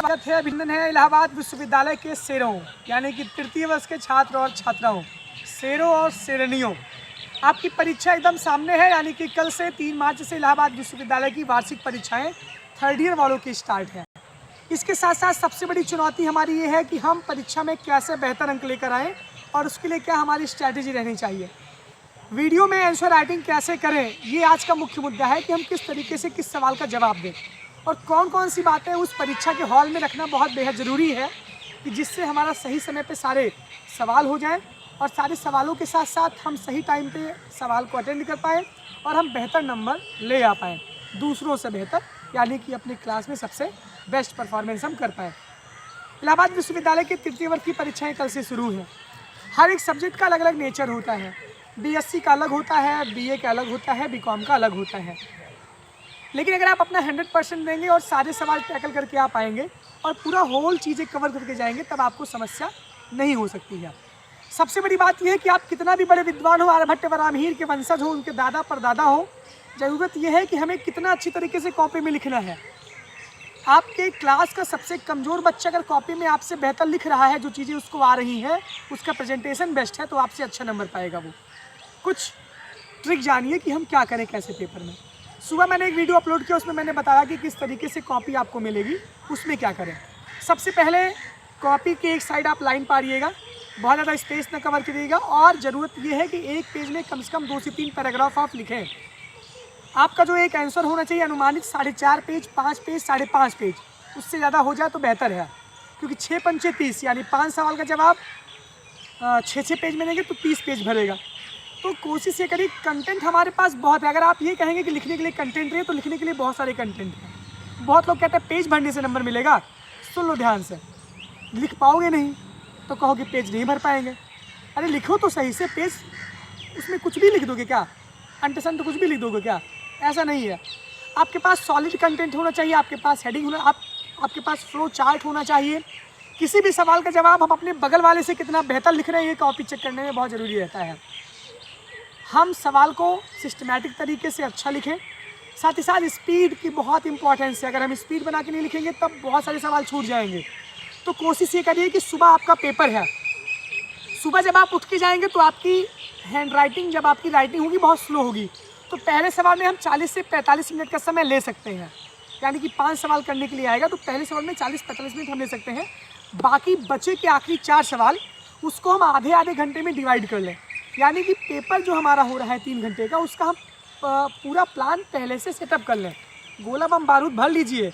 स्वागत है, अभिनंदन है इलाहाबाद विश्वविद्यालय के शेरों यानी कि तृतीय वर्ष के छात्र और छात्राओं, शेरों और शेरनियों। आपकी परीक्षा एकदम सामने है, यानी कि कल से 3 मार्च से इलाहाबाद विश्वविद्यालय की वार्षिक परीक्षाएं थर्ड ईयर वालों की स्टार्ट है। इसके साथ साथ सबसे बड़ी चुनौती हमारी ये है कि हम परीक्षा में कैसे बेहतर अंक लेकर आएँ और उसके लिए क्या हमारी स्ट्रैटेजी रहनी चाहिए। वीडियो में आंसर राइटिंग कैसे करें, ये आज का मुख्य मुद्दा है कि हम किस तरीके से किस सवाल का जवाब दें और कौन कौन सी बातें उस परीक्षा के हॉल में रखना बहुत बेहद ज़रूरी है कि जिससे हमारा सही समय पे सारे सवाल हो जाएं और सारे सवालों के साथ साथ हम सही टाइम पे सवाल को अटेंड कर पाएँ और हम बेहतर नंबर ले आ पाएँ, दूसरों से बेहतर, यानी कि अपनी क्लास में सबसे बेस्ट परफॉर्मेंस हम कर पाएँ। इलाहाबाद विश्वविद्यालय की तृतीय वर्ष की परीक्षाएँ कल से शुरू हैं। हर एक सब्जेक्ट का अलग अलग नेचर होता है। बीएससी का अलग होता है, बीए का अलग होता है, बीकॉम का अलग होता है। लेकिन अगर आप अपना 100% देंगे और सारे सवाल टैकल करके आप आएंगे और पूरा होल चीज़ें कवर करके जाएंगे, तब आपको समस्या नहीं हो सकती है। सबसे बड़ी बात यह है कि आप कितना भी बड़े विद्वान हो, आर्यभट्ट बराहमीर के वंशज हो, उनके दादा परदादा हो, ज़रूरत यह है कि हमें कितना अच्छी तरीके से कॉपी में लिखना है। आपके क्लास का सबसे कमज़ोर बच्चा अगर कॉपी में आपसे बेहतर लिख रहा है, जो चीज़ें उसको आ रही हैं, उसका प्रेजेंटेशन बेस्ट है, तो आपसे अच्छा नंबर पाएगा वो। कुछ ट्रिक जानिए कि हम क्या करें कैसे पेपर में। सुबह मैंने एक वीडियो अपलोड किया, उसमें मैंने बताया कि किस तरीके से कॉपी आपको मिलेगी, उसमें क्या करें। सबसे पहले कॉपी के एक साइड आप लाइन पारिएगा, बहुत ज़्यादा स्पेस न कवर करिएगा और ज़रूरत यह है कि एक पेज में कम से कम 2 से 3 पैराग्राफ आप लिखें। आपका जो एक आंसर होना चाहिए अनुमानित 4.5 पेज, 5 पेज, 5.5 पेज, उससे ज़्यादा हो जाए तो बेहतर है, क्योंकि 6 पंचे 30 यानी 5 सवाल का जवाब 6 पेज में देंगे तो 30 पेज भरेगा। तो कोशिश ये करिए, कंटेंट हमारे पास बहुत है। अगर आप ये कहेंगे कि लिखने के लिए कंटेंट रहे, तो लिखने के लिए बहुत सारे कंटेंट हैं। बहुत लोग कहते हैं पेज भरने से नंबर मिलेगा। सुन लो ध्यान से, लिख पाओगे नहीं तो कहोगे पेज नहीं भर पाएंगे। अरे लिखो तो सही से, पेज उसमें कुछ भी लिख दोगे क्या, अनटसन तो कुछ भी लिख दोगे क्या? ऐसा नहीं है। आपके पास सॉलिड कंटेंट होना चाहिए, आपके पास हेडिंग होना, आपके पास फ्लो चार्ट होना चाहिए। किसी भी सवाल का जवाब हम अपने बगल वाले से कितना बेहतर लिख रहे हैं, ये कॉपी चेक करने में बहुत ज़रूरी रहता है। हम सवाल को सिस्टमैटिक तरीके से अच्छा लिखें, साथ ही साथ स्पीड की बहुत इंपॉर्टेंस है। अगर हम स्पीड बना के नहीं लिखेंगे तब बहुत सारे सवाल छूट जाएंगे। तो कोशिश ये करिए कि सुबह आपका पेपर है, सुबह जब आप उठ के जाएंगे तो आपकी हैंड राइटिंग, जब आपकी राइटिंग होगी बहुत स्लो होगी, तो पहले सवाल में हम 40 से 45 मिनट का समय ले सकते हैं। यानी कि 5 सवाल करने के लिए आएगा तो पहले सवाल में 40-45 मिनट हम ले सकते हैं। बाकी बचे के आखिरी 4 सवाल, उसको हम आधे घंटे में डिवाइड कर लें। यानी कि पेपर जो हमारा हो रहा है 3 घंटे का, उसका हम पूरा प्लान पहले से सेटअप कर लें। गोला बम बारूद भर लीजिए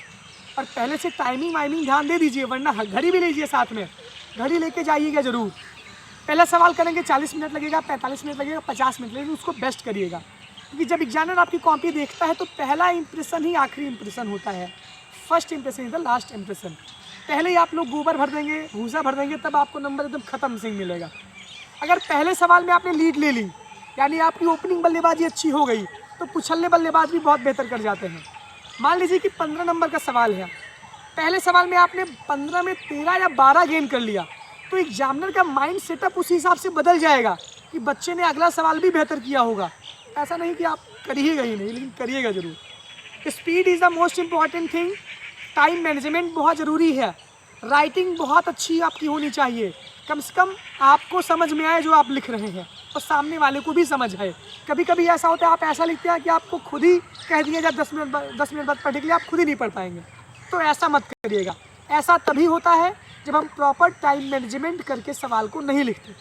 और पहले से टाइमिंग वाइमिंग ध्यान दे दीजिए, वरना घड़ी भी लीजिए साथ में, घड़ी लेके जाइएगा ज़रूर। पहला सवाल करेंगे 40 मिनट लगेगा, 45 मिनट लगेगा, 50 मिनट लगेगा, उसको बेस्ट करिएगा। क्योंकि जब एग्जामिनर आपकी कॉपी देखता है तो पहला इंप्रेशन ही आखिरी इंप्रेशन होता है। First impression is the last impression. पहले ही आप लोग गोबर भर देंगे, भूसा भर देंगे, तब आपको नंबर एकदम ख़त्म से मिलेगा। अगर पहले सवाल में आपने लीड ले ली, यानी आपकी ओपनिंग बल्लेबाजी अच्छी हो गई, तो पिछले बल्लेबाज भी बहुत बेहतर कर जाते हैं। मान लीजिए कि 15 नंबर का सवाल है, पहले सवाल में आपने 15 में 13 या 12 गेन कर लिया, तो एग्जामिनर का माइंड सेटअप उस हिसाब से बदल जाएगा कि बच्चे ने अगला सवाल भी बेहतर किया होगा। ऐसा नहीं कि आप करिएगा ही नहीं, लेकिन करिएगा ज़रूर। Speed is the most important thing. Time management बहुत ज़रूरी है। राइटिंग बहुत अच्छी आपकी होनी चाहिए, कम से कम आपको समझ में आए जो आप लिख रहे हैं और सामने वाले को भी समझ आए। कभी कभी ऐसा होता है आप ऐसा लिखते हैं कि आपको खुद ही कह दिया जाए 10 मिनट बाद पढ़ने के लिए, आप खुद ही नहीं पढ़ पाएंगे। तो ऐसा मत करिएगा। ऐसा तभी होता है जब हम प्रॉपर टाइम मैनेजमेंट करके सवाल को नहीं लिखते।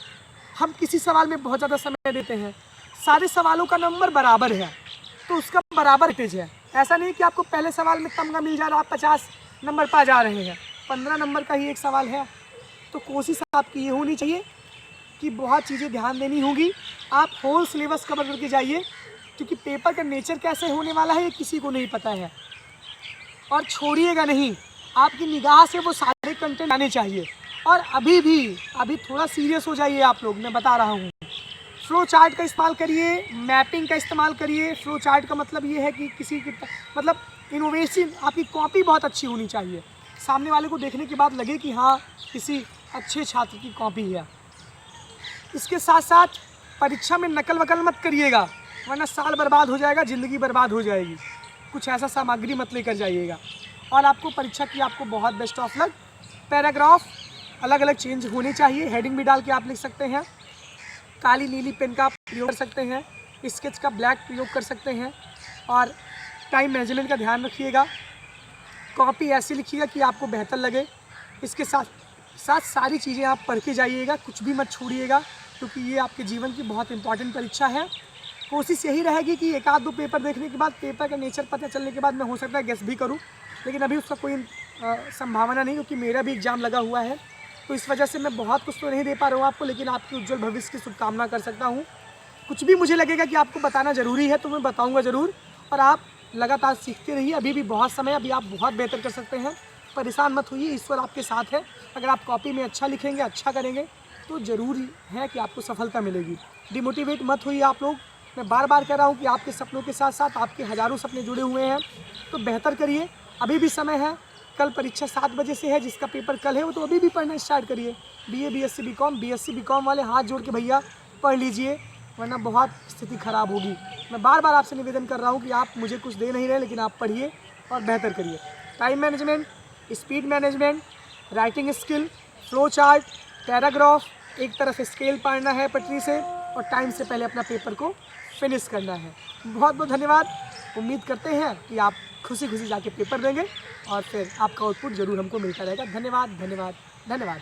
हम किसी सवाल में बहुत ज़्यादा समय देते हैं, सारे सवालों का नंबर बराबर है तो उसका बराबर वेटेज है। ऐसा नहीं कि आपको पहले सवाल में तमगा मिल जा रहा, आप 50 नंबर पा जा रहे हैं, 15 नंबर का ही एक सवाल है। तो कोशिश आपकी ये होनी चाहिए कि बहुत चीज़ें ध्यान देनी होगी। आप होल सिलेबस कवर करके जाइए, क्योंकि पेपर का नेचर कैसे होने वाला है ये किसी को नहीं पता है। और छोड़िएगा नहीं, आपकी निगाह से वो सारे कंटेंट आने चाहिए। और अभी थोड़ा सीरियस हो जाइए आप लोग, मैं बता रहा हूँ। फ्लो चार्ट का इस्तेमाल करिए, मैपिंग का इस्तेमाल करिए। फ्लो चार्ट का मतलब ये है कि किसी की मतलब इनोवेशन, आपकी कॉपी बहुत अच्छी होनी चाहिए, सामने वाले को देखने के बाद लगे कि हाँ किसी अच्छे छात्र की कॉपी है। इसके साथ साथ परीक्षा में नकल वकल मत करिएगा, वरना साल बर्बाद हो जाएगा, ज़िंदगी बर्बाद हो जाएगी। कुछ ऐसा सामग्री मत लेकर जाइएगा। और आपको परीक्षा की आपको बहुत बेस्ट ऑफ लक। पैराग्राफ अलग अलग चेंज होने चाहिए, हेडिंग भी डाल के आप लिख सकते हैं। काली नीली पेन का आप प्रयोग कर सकते हैं, स्केच का ब्लैक प्रयोग कर सकते हैं। और टाइम मैनेजमेंट का ध्यान रखिएगा। कॉपी ऐसी लिखिएगा कि आपको बेहतर लगे। इसके साथ साथ सारी चीज़ें आप पढ़ के जाइएगा, कुछ भी मत छोड़िएगा, क्योंकि ये आपके जीवन की बहुत इंपॉर्टेंट परीक्षा है। कोशिश यही रहेगी कि एक आध दो पेपर देखने के बाद, पेपर का नेचर पता चलने के बाद मैं हो सकता है गेस भी करूं, लेकिन अभी उसका कोई संभावना नहीं, क्योंकि मेरा भी एग्ज़ाम लगा हुआ है। तो इस वजह से मैं बहुत कुछ तो नहीं दे पा रहा हूँ आपको, लेकिन आपके उज्जवल भविष्य की शुभकामना कर सकता हूँ। कुछ भी मुझे लगेगा कि आपको बताना ज़रूरी है तो मैं बताऊँगा ज़रूर। और आप लगातार सीखते रहिए, अभी भी बहुत समय, अभी आप बहुत बेहतर कर सकते हैं। परेशान मत होइए, ईश्वर आपके साथ है। अगर आप कॉपी में अच्छा लिखेंगे, अच्छा करेंगे तो ज़रूरी है कि आपको सफलता मिलेगी। डिमोटिवेट मत होइए आप लोग। मैं बार बार कह रहा हूँ कि आपके सपनों के साथ साथ आपके हज़ारों सपने जुड़े हुए हैं, तो बेहतर करिए। अभी भी समय है। कल परीक्षा 7 बजे से है, जिसका पेपर कल है वो तो अभी भी पढ़ना स्टार्ट करिए। BA BSc BCom वाले हाथ जोड़ के भैया पढ़ लीजिए, वरना बहुत स्थिति ख़राब होगी। मैं बार बार आपसे निवेदन कर रहा हूँ कि आप मुझे कुछ दे नहीं रहे, लेकिन आप पढ़िए और बेहतर करिए। Time management, speed management, writing skill, flow chart, paragraph, एक तरफ स्केल पढ़ना है पटरी से, और टाइम से पहले अपना पेपर को फिनिश करना है। बहुत बहुत धन्यवाद। उम्मीद करते हैं कि आप खुशी खुशी जाके पेपर देंगे और फिर आपका आउटपुट ज़रूर हमको मिलता रहेगा। धन्यवाद धन्यवाद धन्यवाद।